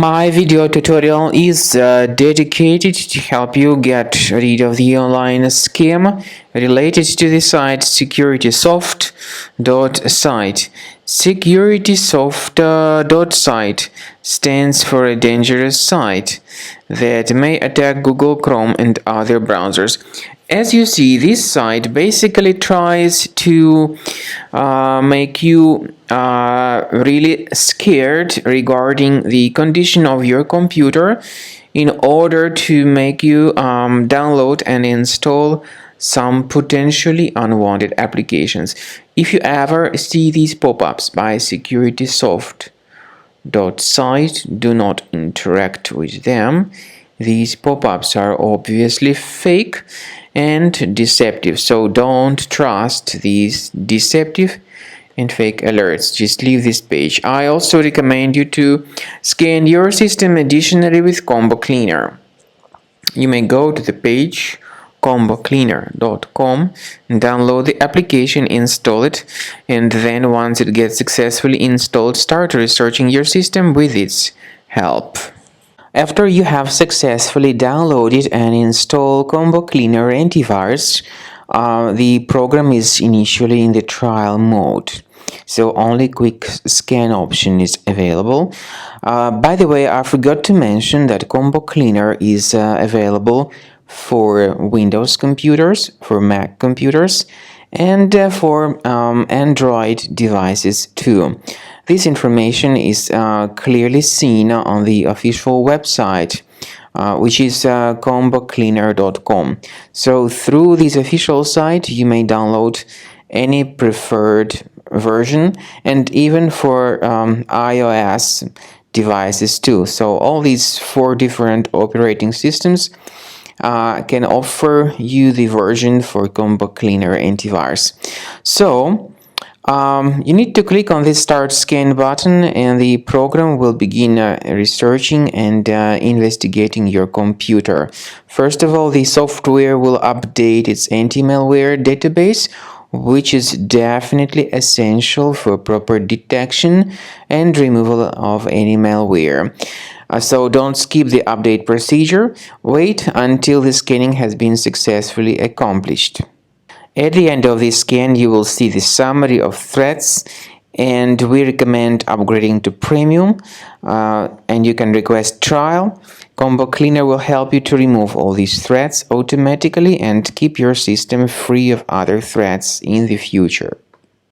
My video tutorial is dedicated to help you get rid of the online scam related to the site Securitysoft.site. Securitysoft.site stands for a dangerous site that may attack Google Chrome and other browsers. As you see, this site basically tries to make you really scared regarding the condition of your computer in order to make you download and install some potentially unwanted applications. If you ever see these pop-ups by Securitysoft.site, do not interact with them. These pop-ups are obviously fake and deceptive, so don't trust these deceptive and fake alerts. Just leave this page. I also recommend you to scan your system additionally with Combo Cleaner. You may go to the page combocleaner.com and download the application, install it, and then once it gets successfully installed, start researching your system with its help. After you have successfully downloaded and installed Combo Cleaner antivirus, the program is initially in the trial mode, so only quick scan option is available. By the way, I forgot to mention that Combo Cleaner is available for Windows computers, for Mac computers, and for Android devices too. This information is clearly seen on the official website, which is combocleaner.com. So through this official site, you may download any preferred version, and even for iOS devices too. So all these 4 different operating systems can offer you the version for Combo Cleaner antivirus. So you need to click on this Start Scan button, and the program will begin researching and investigating your computer. First of all, the software will update its anti-malware database, which is definitely essential for proper detection and removal of any malware. So don't skip the update procedure. Wait until the scanning has been successfully accomplished. At the end of the scan, you will see the summary of threats, and we recommend upgrading to Premium, and you can request trial. Combo Cleaner will help you to remove all these threats automatically and keep your system free of other threats in the future.